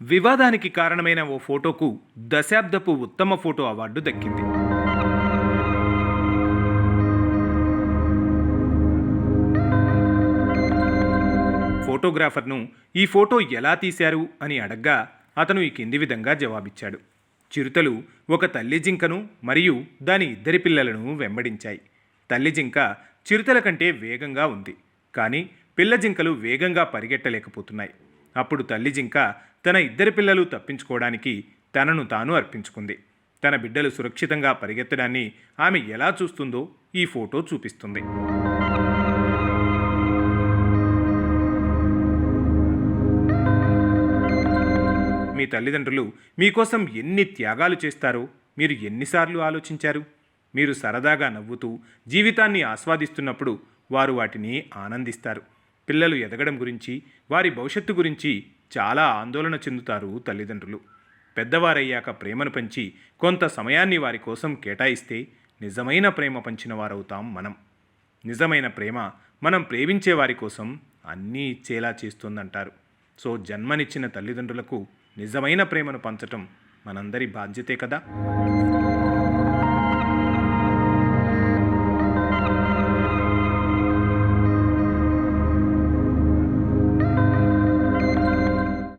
వివాదానికి కారణమైన ఓ ఫోటోకు దశాబ్దపు ఉత్తమ ఫోటో అవార్డు దక్కింది. ఫోటోగ్రాఫర్ను ఈ ఫోటో ఎలా తీశారు అని అడగ్గా అతను ఈ కింది విధంగా జవాబిచ్చాడు. చిరుతలు ఒక తల్లి జింకను మరియు దాని ఇద్దరి పిల్లలను వెంబడించాయి. తల్లి జింక చిరుతల కంటే వేగంగా ఉంది, కానీ పిల్ల జింకలు వేగంగా పరిగెట్టలేకపోతున్నాయి. అప్పుడు తల్లి జింక తన ఇద్దరి పిల్లలు తప్పించుకోవడానికి తనను తాను అర్పించుకుంది. తన బిడ్డలు సురక్షితంగా పరిగెత్తడాన్ని ఆమె ఎలా చూస్తుందో ఈ ఫోటో చూపిస్తుంది. మీ తల్లిదండ్రులు మీకోసం ఎన్ని త్యాగాలు చేస్తారో మీరు ఎన్నిసార్లు ఆలోచించారు? మీరు సరదాగా నవ్వుతూ జీవితాన్ని ఆస్వాదిస్తున్నప్పుడు వారు వాటిని ఆనందిస్తారు. పిల్లలు ఎదగడం గురించి, వారి భవిష్యత్తు గురించి చాలా ఆందోళన చెందుతారు తల్లిదండ్రులు. పెద్దవారయ్యాక ప్రేమను పంచి కొంత సమయాన్ని వారి కోసం కేటాయిస్తే నిజమైన ప్రేమ పంచిన వారవుతాం మనం. నిజమైన ప్రేమ మనం ప్రేమించే వారి కోసం అన్నీ ఇచ్చేలా చేస్తుందంటారు. సో జన్మనిచ్చిన తల్లిదండ్రులకు నిజమైన ప్రేమను పంచటం మనందరి బాధ్యతే కదా.